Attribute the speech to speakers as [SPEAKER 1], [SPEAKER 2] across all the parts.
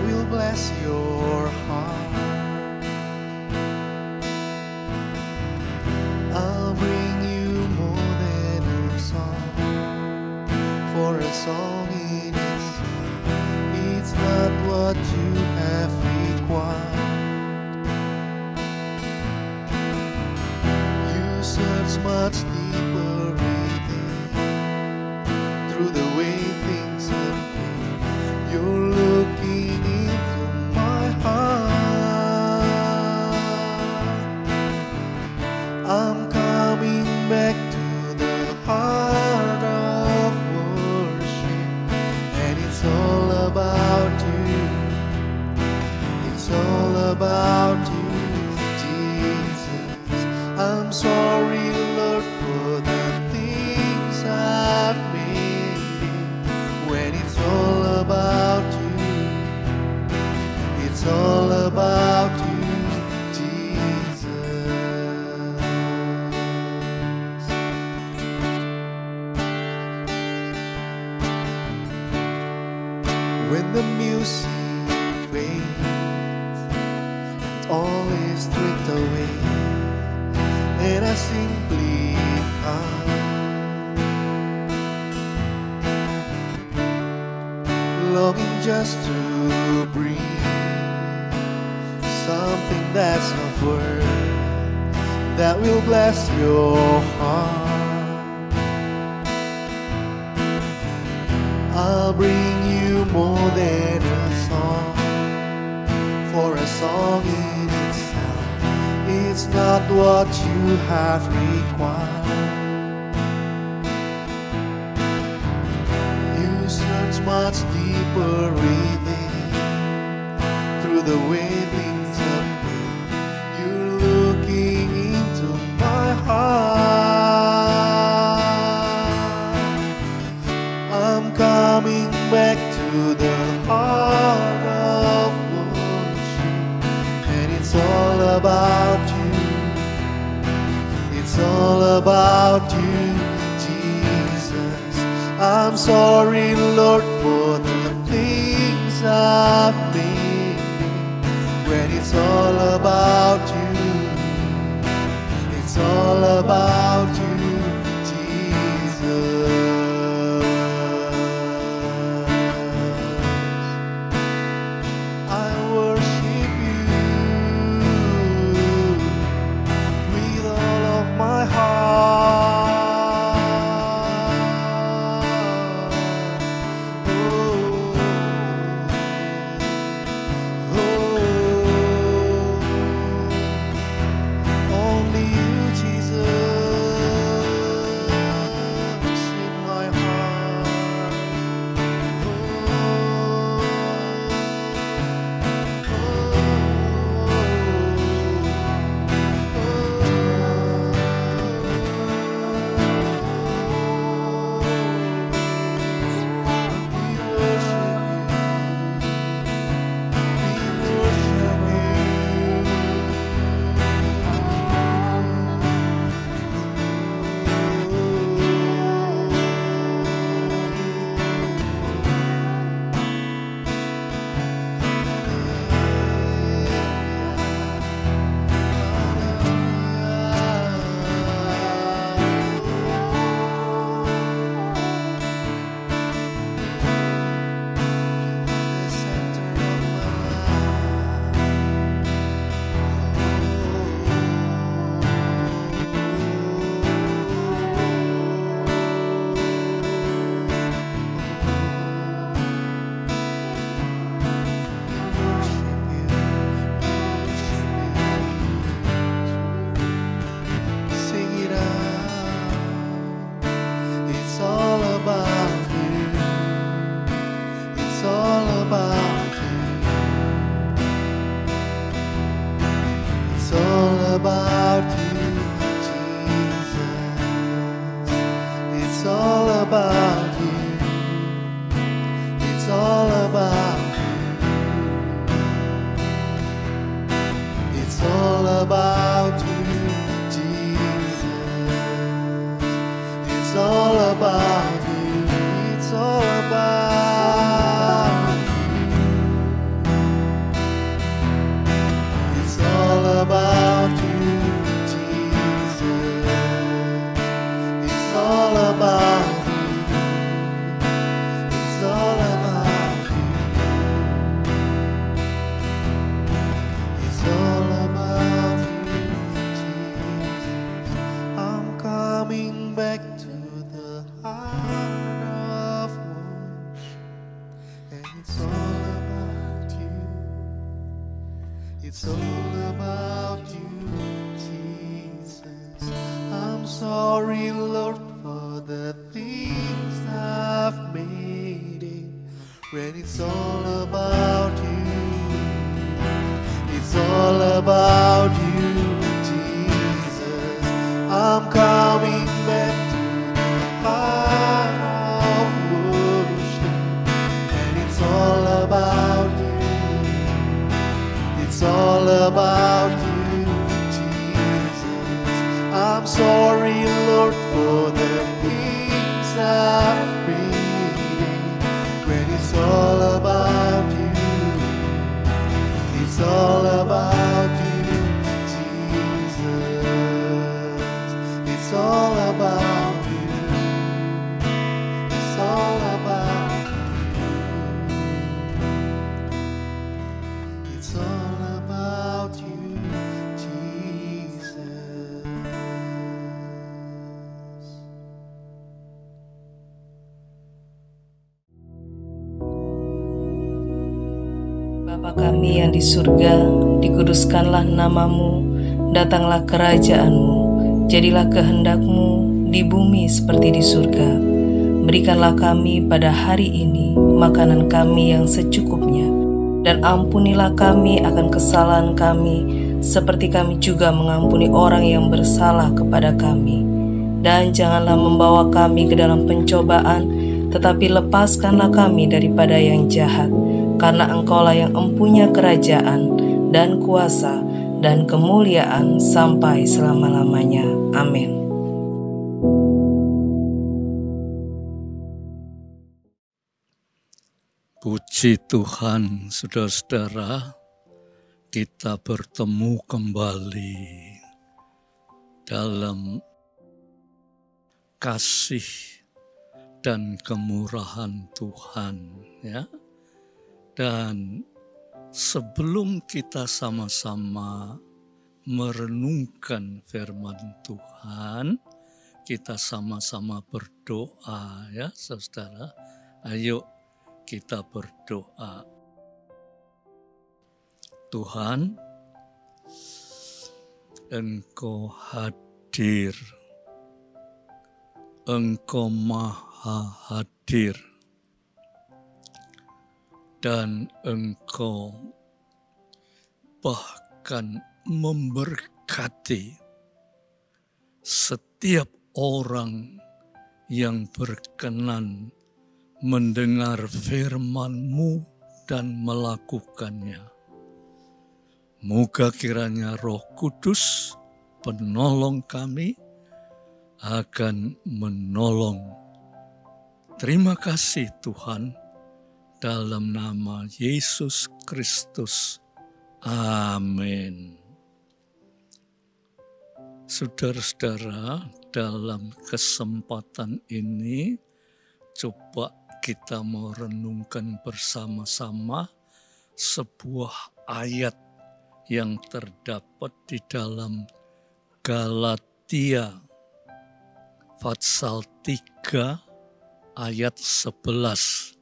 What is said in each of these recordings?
[SPEAKER 1] will bless your heart. I'll bring you more than a song, for a song in itself, it's not what you have required. You search much deeper within, through the way things appear. You're looking into my heart. I'm coming back to the heart of worship, and it's all about you. It's all about you, Jesus. I'm sorry, Lord, for the things I've made. When it's all about you, it's all about you, Jesus. When the music fades and all is stripped away, and I simply come, longing just to breathe something that's of worth, that will bless your heart. I'll bring you more than a song, for a song in itself, it's not what you have required. You search much deeper within, through the way things appear. You're looking into my heart. I'm coming back to the heart of worship, and it's all about you. It's all about you, Jesus. I'm sorry, Lord, for the things I've made. When it's all about you, it's all about you, Jesus. I worship you with all of my heart. Only you, Jesus, in my heart. about you. It's all about you. It's all about you, Jesus. I'm sorry, Lord, for the things I've made it. When it's all about you, it's all about you, Jesus. I'm coming back to the heart of worship. And it's all about you. It's all about you, Jesus. I'm sorry, Lord, for the things I've made. When it's all about you, it's all about you, Jesus. It's all about you. It's all about you. It's all about you, Jesus.
[SPEAKER 2] Bapa kami yang di surga, dikuduskanlah namamu, datanglah kerajaan-Mu, jadilah kehendak-Mu di bumi seperti di surga. Berikanlah kami pada hari ini makanan kami yang secukupnya, dan ampunilah kami akan kesalahan kami, seperti kami juga mengampuni orang yang bersalah kepada kami. Dan janganlah membawa kami ke dalam pencobaan, tetapi lepaskanlah kami daripada yang jahat. Karena Engkaulah yang empunya kerajaan dan kuasa dan kemuliaan sampai selama-lamanya. Amin.
[SPEAKER 3] Puji Tuhan, saudara-saudara, kita bertemu kembali dalam kasih dan kemurahan Tuhan, ya. Dan sebelum kita sama-sama merenungkan firman Tuhan, kita sama-sama berdoa, ya saudara. Ayo kita berdoa. Tuhan, Engkau hadir, Engkau maha hadir, dan Engkau bahkan memberkati setiap orang yang berkenan mendengar firman-Mu dan melakukannya. Moga kiranya Roh Kudus, penolong kami, akan menolong. Terima kasih Tuhan, dalam nama Yesus Kristus. Amin. Saudara-saudara, dalam kesempatan ini, coba kita mau renungkan bersama-sama sebuah ayat yang terdapat di dalam Galatia pasal 3 ayat 11.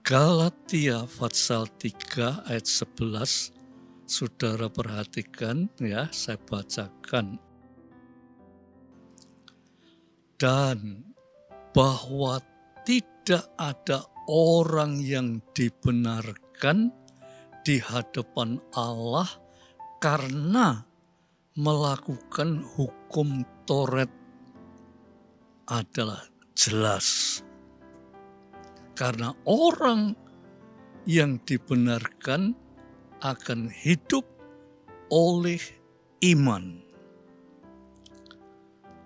[SPEAKER 3] Galatia pasal 3 ayat 11, saudara perhatikan ya, saya bacakan. Dan bahwa tidak ada orang yang dibenarkan di hadapan Allah karena melakukan hukum Taurat adalah jelas. Karena orang yang dibenarkan akan hidup oleh iman.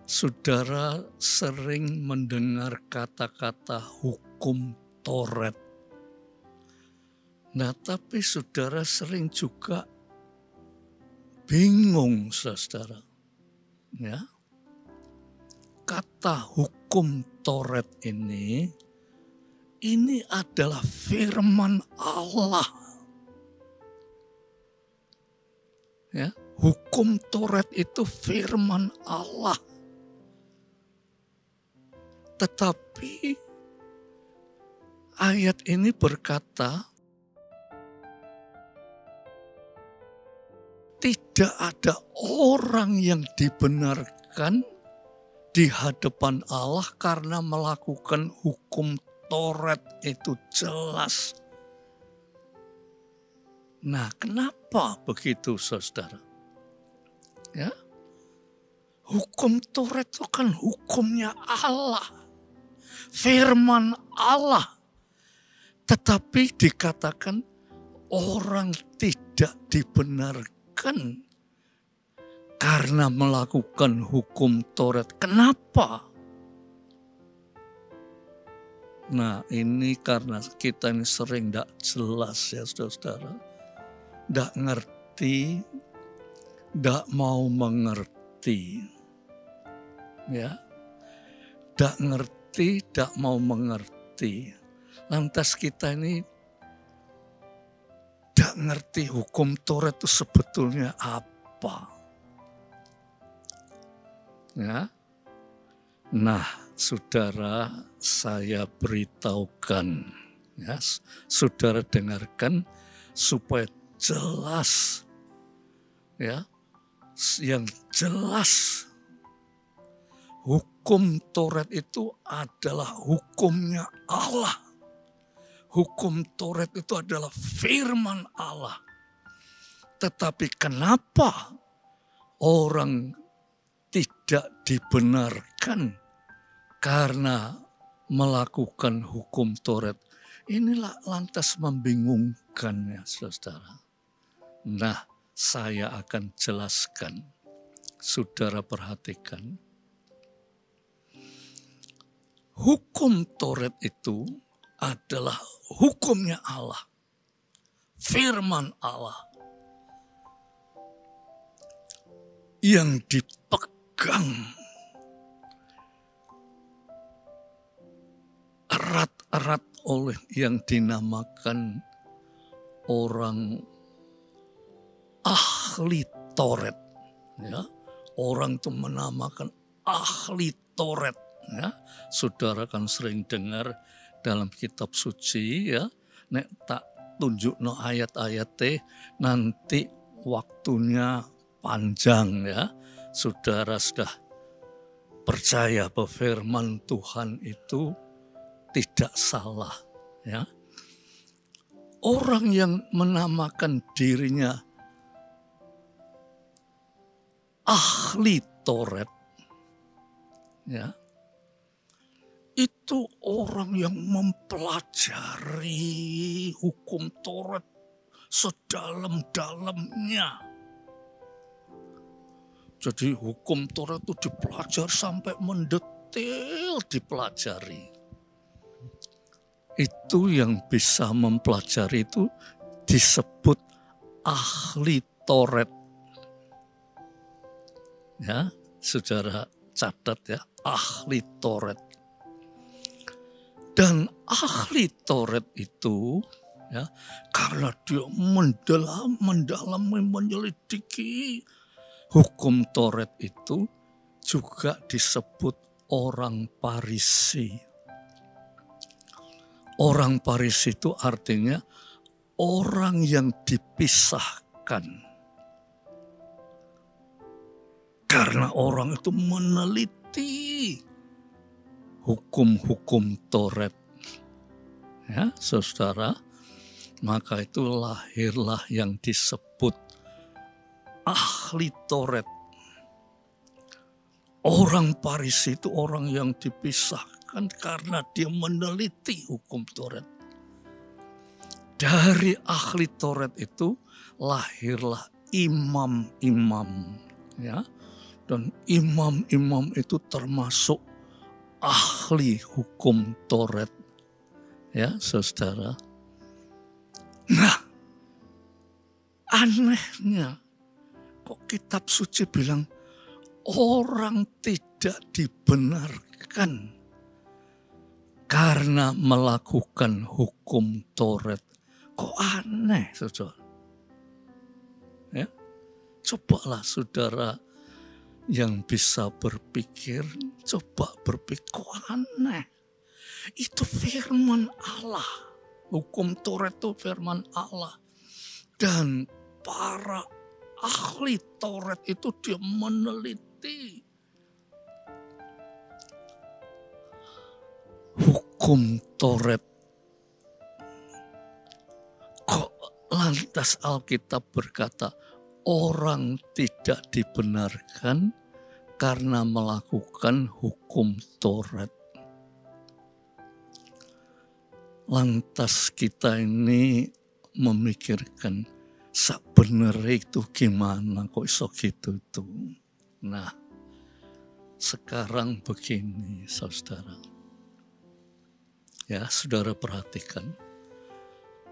[SPEAKER 3] Saudara sering mendengar kata-kata hukum Taurat. Nah, tapi saudara sering juga bingung, saudara. Ya. Kata hukum Taurat ini adalah firman Allah. Ya, hukum Taurat itu firman Allah. Tetapi ayat ini berkata, tidak ada orang yang dibenarkan di hadapan Allah karena melakukan hukum Taurat itu jelas. Nah, kenapa begitu, saudara? Ya, hukum Taurat itu kan hukumnya Allah, firman Allah. Tetapi dikatakan orang tidak dibenarkan karena melakukan hukum Taurat. Kenapa? Nah, ini karena kita ini sering tidak jelas ya saudara. Tidak ngerti, tidak mau mengerti. Ya, tidak ngerti, tidak mau mengerti. Lantas kita ini tidak ngerti hukum Taurat itu sebetulnya apa. Ya. Nah, saudara, saya beritahukan, ya, saudara dengarkan supaya jelas, ya, yang jelas. Hukum Taurat itu adalah hukumnya Allah. Hukum Taurat itu adalah firman Allah. Tetapi kenapa orang tidak dibenarkan karena melakukan hukum Taurat? Inilah lantas membingungkan ya saudara. Nah, saya akan jelaskan. Saudara perhatikan. Hukum Taurat itu adalah hukumnya Allah. Firman Allah. Yang dipegang erat-erat oleh yang dinamakan orang ahli Taurat. Ya, orang itu menamakan ahli Taurat. Ya, saudara kan sering dengar dalam kitab suci ya, nek tak tunjuk no ayat-ayat nanti waktunya panjang ya. Saudara sudah percaya bahwa firman Tuhan itu tidak salah ya. Orang yang menamakan dirinya ahli Taurat ya, itu orang yang mempelajari hukum Taurat sedalam-dalamnya. Jadi hukum Taurat itu dipelajari sampai mendetail dipelajari. Itu yang bisa mempelajari itu disebut ahli Taurat. Ya, saudara catat ya, ahli Taurat. Dan ahli Taurat itu ya, karena dia mendalami menyelidiki hukum Taurat itu juga disebut orang Farisi. Orang Farisi itu artinya orang yang dipisahkan. Karena orang itu meneliti hukum-hukum Taurat. Ya, saudara, maka itu lahirlah yang disebut ahli Taurat. Orang Farisi itu orang yang dipisahkan karena dia meneliti hukum Taurat. Dari ahli Taurat itu lahirlah imam-imam, ya. Dan imam-imam itu termasuk ahli hukum Taurat, ya, saudara. Nah, anehnya kok kitab suci bilang orang tidak dibenarkan karena melakukan hukum Taurat. Kok aneh, saudara? Ya, cobalah saudara yang bisa berpikir, coba berpikir, kok aneh. Itu firman Allah. Hukum Taurat itu firman Allah. Dan para ahli Taurat itu dia meneliti hukum Taurat. Kok lantas Alkitab berkata orang tidak dibenarkan karena melakukan hukum Taurat? Lantas kita ini memikirkan sebenarnya itu gimana, kok iso gitu itu. Nah, sekarang begini saudara. Ya, saudara perhatikan.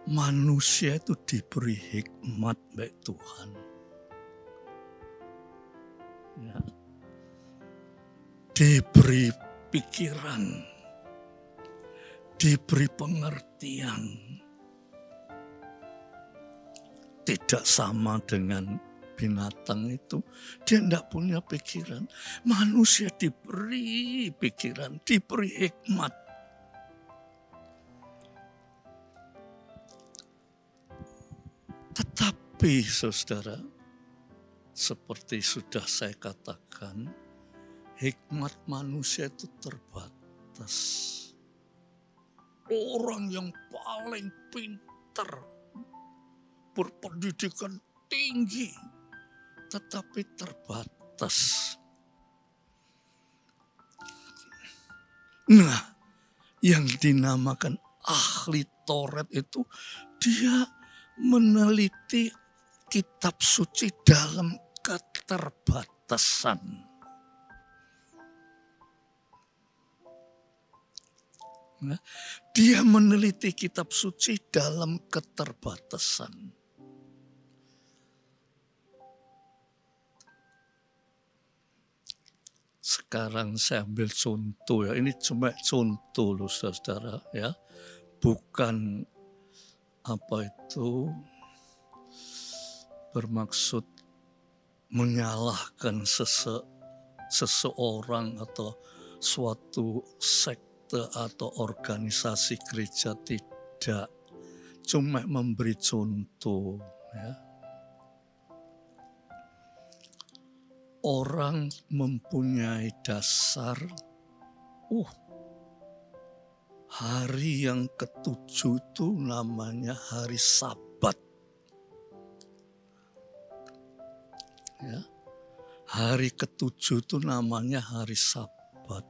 [SPEAKER 3] Manusia itu diberi hikmat baik Tuhan. Ya. Diberi pikiran. Diberi pengertian. Tidak sama dengan binatang itu. Dia tidak punya pikiran. Manusia diberi pikiran, diberi hikmat. Tetapi saudara, seperti sudah saya katakan, hikmat manusia itu terbatas. Orang yang paling pintar, berpendidikan tinggi, tetapi terbatas. Nah, yang dinamakan ahli Taurat itu, dia meneliti kitab suci dalam keterbatasan. Nah, dia meneliti kitab suci dalam keterbatasan. Sekarang saya ambil contoh ya, ini cuma contoh loh saudara ya, bukan apa itu bermaksud menyalahkan seseorang atau suatu sekte atau organisasi gereja, tidak, cuma memberi contoh ya. Orang mempunyai dasar, hari yang ketujuh itu namanya hari Sabat. Ya. Hari ketujuh itu namanya hari Sabat.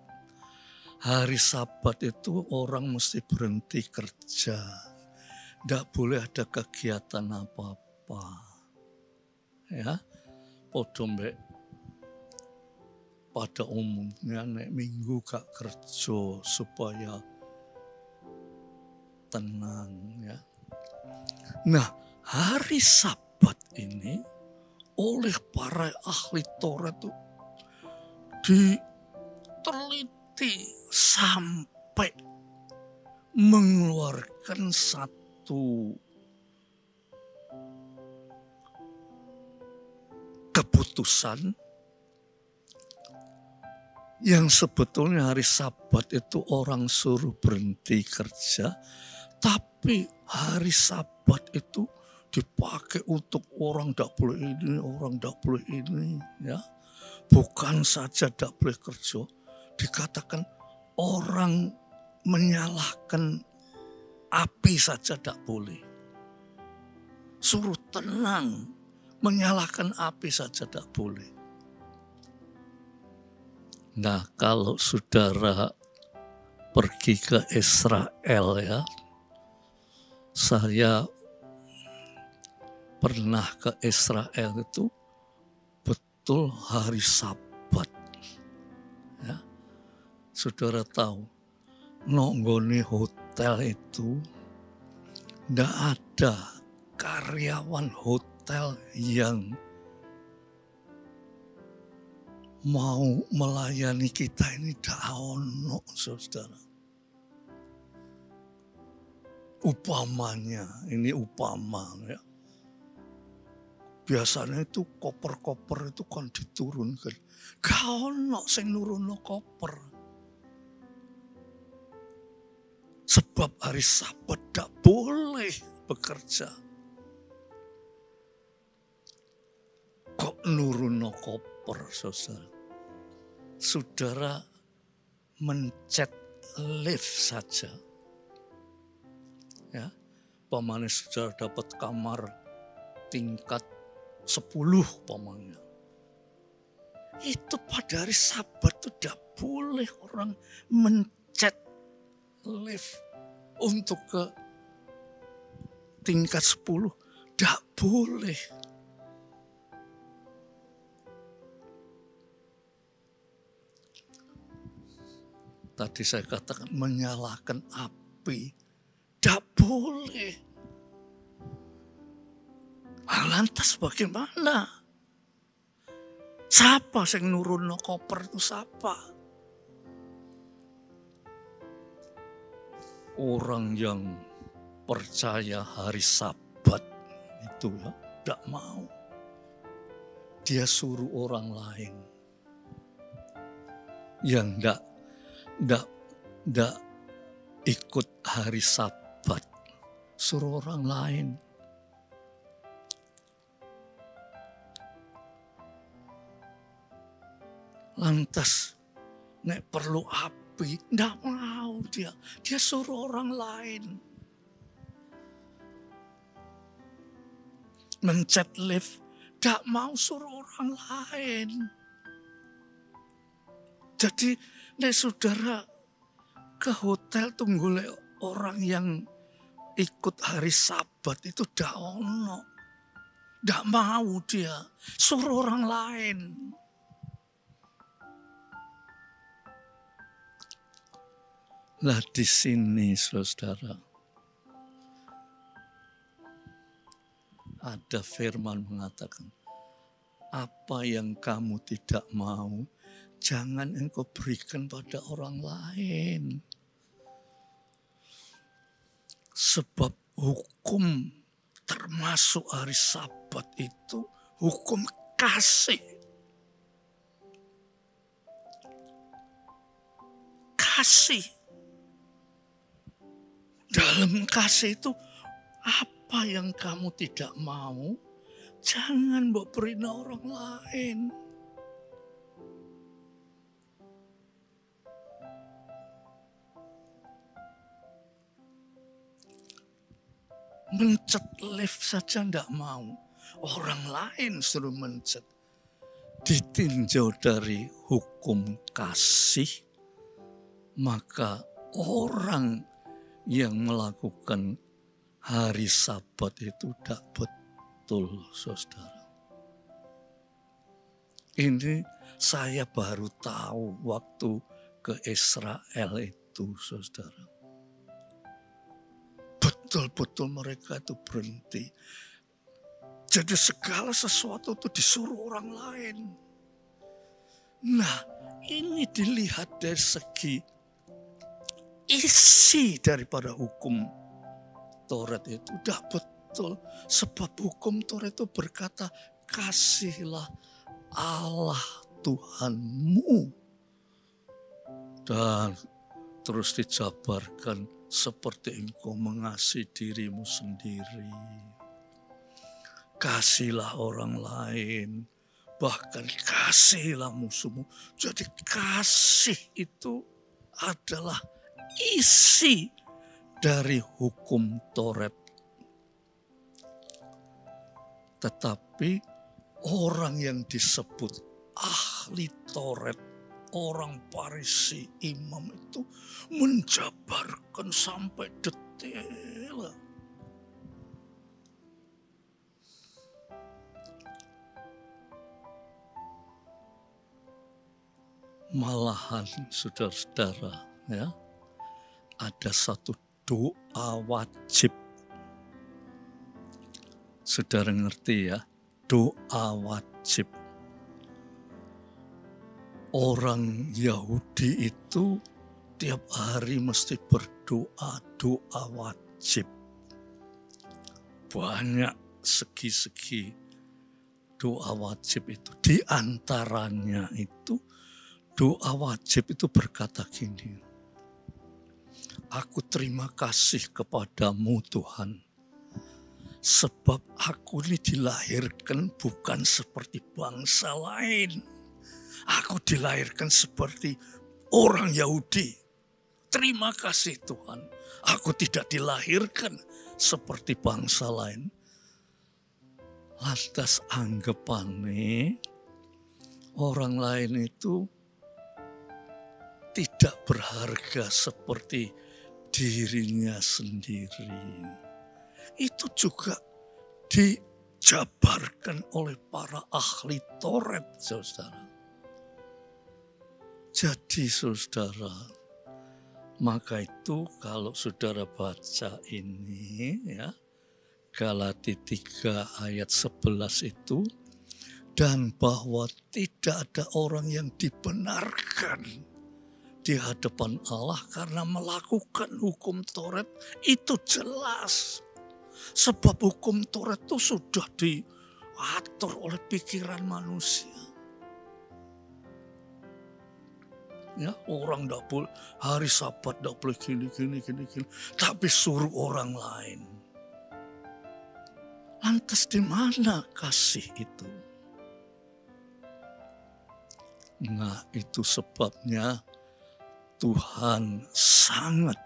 [SPEAKER 3] Hari Sabat itu orang mesti berhenti kerja. Tidak boleh ada kegiatan apa-apa. Ya, podombe pada umumnya nek minggu gak kerja supaya tenang ya. Nah, hari Sabat ini oleh para ahli Taurat itu diteliti sampai mengeluarkan satu keputusan yang sebetulnya hari Sabat itu orang suruh berhenti kerja, tapi hari Sabat itu dipakai untuk orang tidak boleh ini, orang tidak boleh ini, ya. Bukan saja tidak boleh kerja, dikatakan orang menyalahkan api saja tidak boleh. Suruh tenang, menyalahkan api saja tidak boleh. Nah, kalau saudara pergi ke Israel ya, saya pernah ke Israel itu betul hari Sabat. Ya. Saudara tahu, nonggone hotel itu ndak ada karyawan hotel yang mau melayani kita ini ndak ono, saudara. Upamanya, ini upama ya. Biasanya itu koper-koper itu kan diturunkan. Gak ono sing nuruno koper. Sebab hari Sabat tidak boleh bekerja. Kok nuruno koper, saudara? Saudara mencet lift saja. Ya, pamane saudara dapat kamar tingkat 10 pamanya. Itu pada hari Sabat itu tidak boleh orang mencet lift untuk ke tingkat 10. Tidak boleh. Tadi saya katakan menyalakan api. Tidak boleh. Lantas bagaimana? Siapa yang nurunno koper itu siapa? Orang yang percaya hari Sabat itu ya, tidak mau. Dia suruh orang lain yang tidak ikut hari Sabat, suruh orang lain. Lantas nek perlu api, tidak mau dia. Dia suruh orang lain. Mencet lift, tidak mau suruh orang lain. Jadi nek saudara ke hotel tunggu orang yang ikut hari Sabat itu tidak ono. Tidak mau dia, suruh orang lain. Lah di sini saudara ada firman mengatakan, apa yang kamu tidak mau jangan engkau berikan pada orang lain. Sebab hukum termasuk hari Sabat itu hukum kasih. Kasih. Dalam kasih itu apa yang kamu tidak mau, jangan mbok beri orang lain. Mencet lift saja tidak mau, orang lain suruh mencet. Ditinjau dari hukum kasih, maka orang yang melakukan hari Sabat itu tidak betul, saudara. Ini saya baru tahu waktu ke Israel itu, saudara. Betul-betul mereka itu berhenti. Jadi segala sesuatu itu disuruh orang lain. Nah, ini dilihat dari segi isi daripada hukum Taurat itu tidak betul. Sebab hukum Taurat itu berkata, kasihlah Allah Tuhanmu. Dan terus dijabarkan seperti engkau mengasihi dirimu sendiri. Kasihlah orang lain. Bahkan kasihlah musuhmu. Jadi kasih itu adalah isi dari hukum Taurat. Tetapi orang yang disebut ahli Taurat, orang Farisi, imam itu menjabarkan sampai detail. Malahan saudara-saudara, ya, ada satu doa wajib. Saudara ngerti ya, doa wajib. Orang Yahudi itu tiap hari mesti berdoa, doa wajib. Banyak segi-segi doa wajib itu. Di antaranya itu, doa wajib itu berkata gini, Aku terima kasih kepadamu Tuhan. Sebab aku ini dilahirkan bukan seperti bangsa lain. Aku dilahirkan seperti orang Yahudi. Terima kasih Tuhan. Aku tidak dilahirkan seperti bangsa lain. Lantas anggapannya orang lain itu tidak berharga seperti dirinya sendiri. Itu juga dijabarkan oleh para ahli Taurat, saudara. Jadi saudara, maka itu kalau saudara baca ini ya, Galati 3 ayat 11 itu, dan bahwa tidak ada orang yang dibenarkan di hadapan Allah karena melakukan hukum Taurat, itu jelas. Sebab hukum Taurat itu sudah diatur oleh pikiran manusia. Ya, orang tidak boleh, hari Sabat tidak boleh gini. Tapi suruh orang lain. Lantas di mana kasih itu? Nah, itu sebabnya Tuhan sangat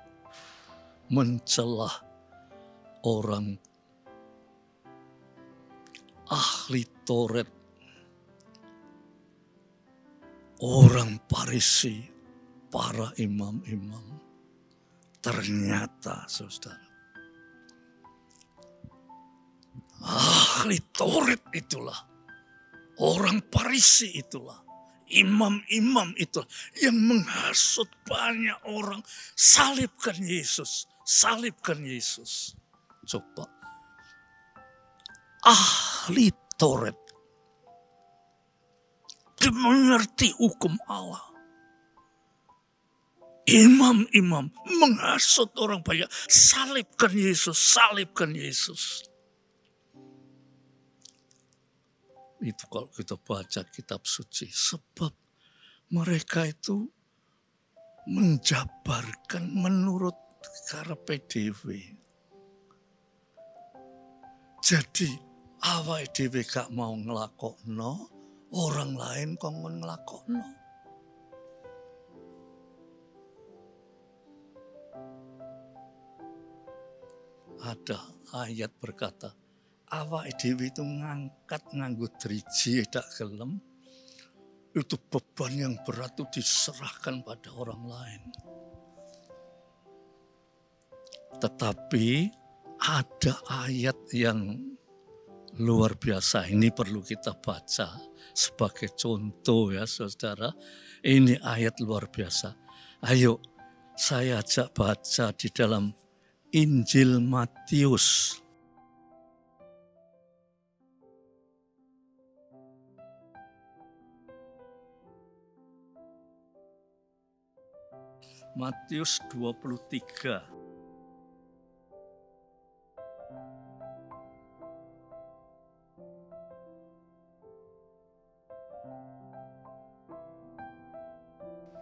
[SPEAKER 3] mencelah orang ahli Taurat, orang Farisi, para imam-imam. Ternyata saudara, ahli Taurat itulah, orang Farisi itulah, imam-imam itulah yang menghasut banyak orang. Salibkan Yesus, salibkan Yesus. Coba, ahli Taurat, dia mengerti hukum Allah. Imam-imam menghasut orang banyak, salibkan Yesus, salibkan Yesus. Itu kalau kita baca kitab suci, sebab mereka itu menjabarkan menurut karepe dhewe. Jadi awake dhewe gak mau nglakokno, orang lain kok nglakokno. Ada ayat berkata, awake dhewe itu ngangkat nganggo driji dak gelem, itu beban yang berat itu diserahkan pada orang lain. Tetapi ada ayat yang luar biasa, ini perlu kita baca sebagai contoh ya saudara. Ini ayat luar biasa. Ayo saya ajak baca di dalam Injil Matius. Matius 23.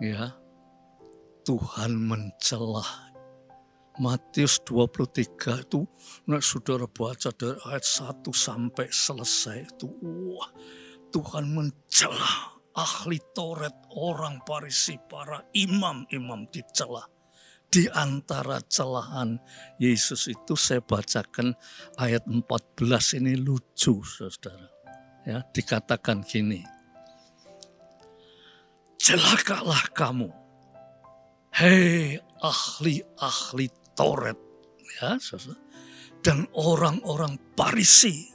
[SPEAKER 3] Ya, Tuhan mencelah. Matius 23 itu, nah saudara baca dari ayat 1 sampai selesai itu, wah, Tuhan mencelah ahli Taurat, orang Farisi, para imam-imam dicela. Di antara celahan Yesus itu saya bacakan ayat 14 ini lucu saudara. Ya, dikatakan gini. Celakalah kamu, hei ahli-ahli Taurat, ya saudara, dan orang-orang Farisi,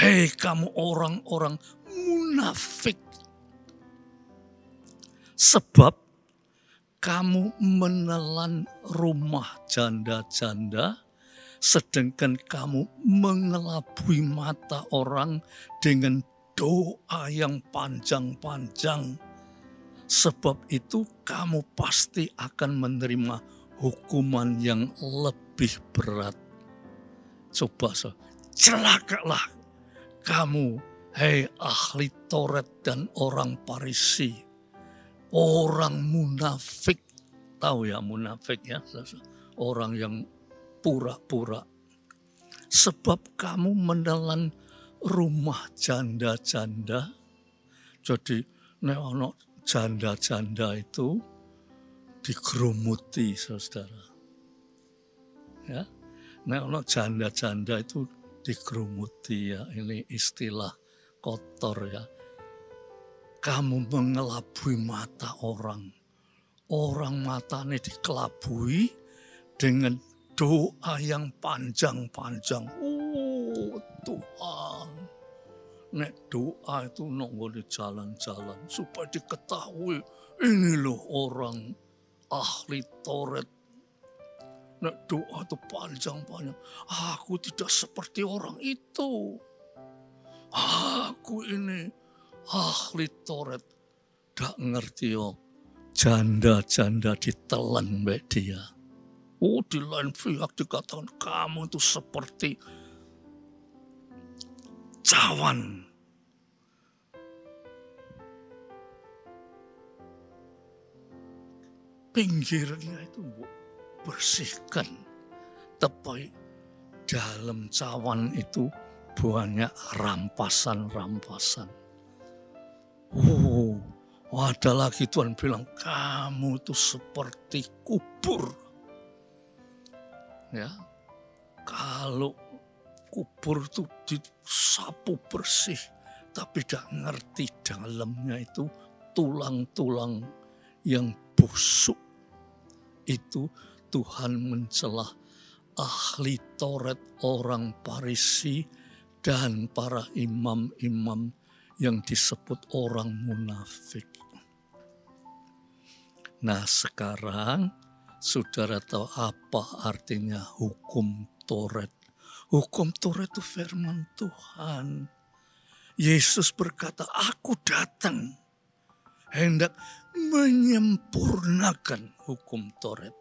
[SPEAKER 3] hei kamu orang-orang munafik. Sebab kamu menelan rumah janda-janda, sedangkan kamu mengelabui mata orang dengan doa yang panjang-panjang. Sebab itu kamu pasti akan menerima hukuman yang lebih berat. Coba, celakalah kamu, hei ahli Taurat dan orang Farisi, orang munafik. tahu ya munafik ya, orang yang pura-pura. Sebab kamu menelan rumah janda-janda. Jadi nek ono janda-janda itu digerumuti, saudara. Ya, nek ono janda-janda itu digerumuti ya. Ini istilah kotor ya. Kamu mengelabui mata orang. Orang matanya dikelabui dengan doa yang panjang-panjang. Oh Tuhan. Nek doa itu nongol di jalan-jalan. Supaya diketahui. Ini loh orang ahli Taurat. Nek doa itu panjang-panjang. Aku tidak seperti orang itu. Aku ini ahli Taurat. Dak ngerti yo. Janda-janda ditelan mbak dia. Oh, di lain pihak dikatakan kamu itu seperti cawan. Pinggirnya itu bersihkan. Tapi dalam cawan itu banyak rampasan-rampasan. Oh, ada lagi Tuhan bilang kamu itu seperti kubur. Ya, kalau kubur itu disapu bersih, tapi tidak ngerti dalamnya itu tulang-tulang yang busuk. Itu Tuhan mencelah ahli Taurat, orang Farisi, dan para imam-imam yang disebut orang munafik. Nah sekarang saudara tahu apa artinya hukum Taurat? Hukum Taurat itu firman Tuhan. Yesus berkata, aku datang hendak menyempurnakan hukum Taurat.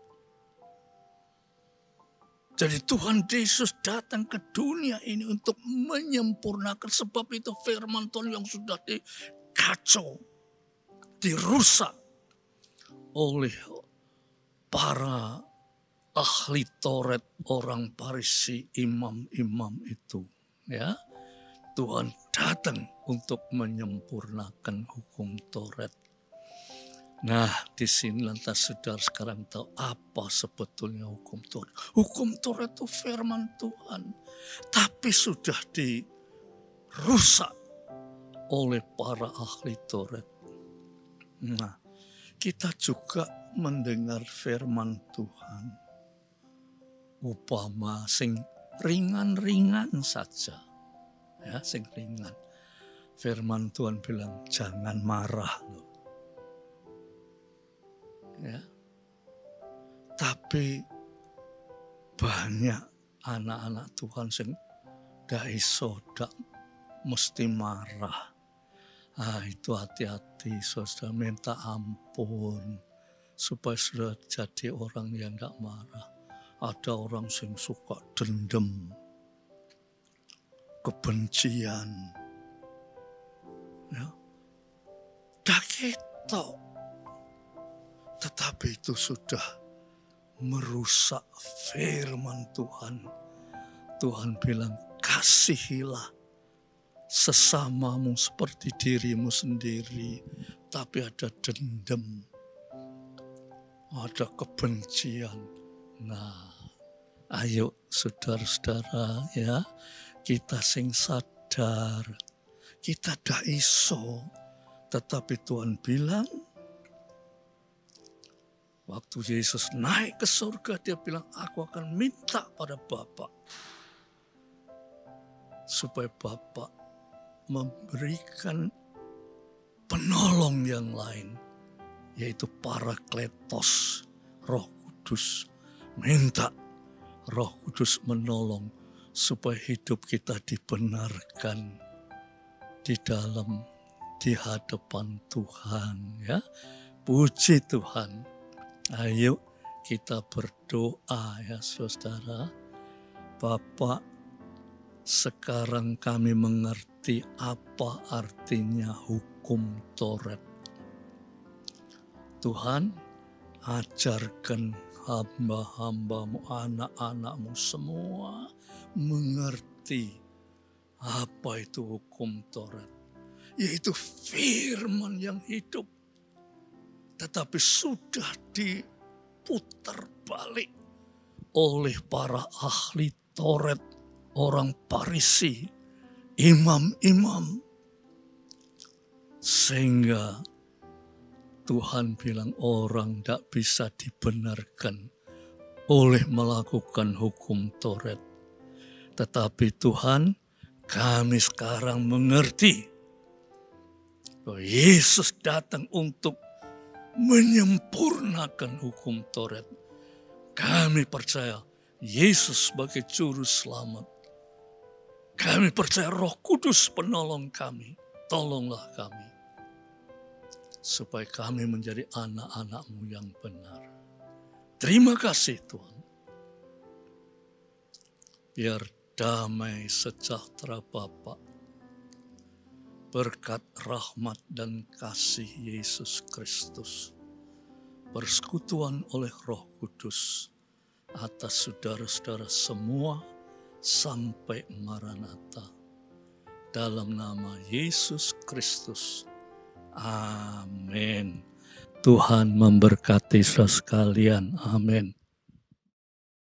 [SPEAKER 3] Jadi Tuhan Yesus datang ke dunia ini untuk menyempurnakan. Sebab itu firman Tuhan yang sudah dikacau, dirusak oleh para ahli Taurat, orang Farisi, imam-imam itu, ya. Tuhan datang untuk menyempurnakan hukum Taurat. Nah, di sini lantas saudara sekarang tahu apa sebetulnya hukum Taurat. Hukum Taurat itu firman Tuhan, tapi sudah dirusak oleh para ahli Taurat. Nah, kita juga mendengar firman Tuhan. Upama sing ringan-ringan saja. Ya, sing ringan. Firman Tuhan bilang jangan marah loh. Ya. Tapi banyak anak-anak Tuhan sing ndak iso, ndak mesti marah. Itu hati-hati, saudara, minta ampun supaya sudah jadi orang yang ndak marah. Ada orang sing suka dendam, kebencian, ya, dak ketok. Tetapi itu sudah merusak firman Tuhan. Tuhan bilang, kasihilah sesamamu seperti dirimu sendiri. Tapi ada dendam, ada kebencian. Nah, ayo saudara-saudara ya, kita sing sadar. Kita dak iso. Tetapi Tuhan bilang, waktu Yesus naik ke surga, dia bilang, aku akan minta pada Bapa supaya Bapa memberikan penolong yang lain, yaitu Parakletos, Roh Kudus. Minta Roh Kudus menolong supaya hidup kita dibenarkan di hadapan Tuhan, ya. Puji Tuhan. Ayo kita berdoa ya saudara. Bapak, sekarang kami mengerti apa artinya hukum Taurat. Tuhan, ajarkan hamba-hambamu, anak-anakmu semua mengerti apa itu hukum Taurat, yaitu firman yang hidup, tetapi sudah diputar balik oleh para ahli Taurat, orang Farisi, imam-imam, sehingga Tuhan bilang orang tidak bisa dibenarkan oleh melakukan hukum Taurat. Tetapi Tuhan, kami sekarang mengerti bahwa Yesus datang untuk menyempurnakan hukum Taurat. Kami percaya Yesus sebagai juru selamat. Kami percaya Roh Kudus penolong kami. Tolonglah kami supaya kami menjadi anak-anak-Mu yang benar. Terima kasih Tuhan. Biar damai sejahtera Bapa, berkat rahmat dan kasih Yesus Kristus, persekutuan oleh Roh Kudus atas saudara-saudara semua sampai Maranatha. Dalam nama Yesus Kristus. Amin. Tuhan memberkati saudara sekalian. Amin.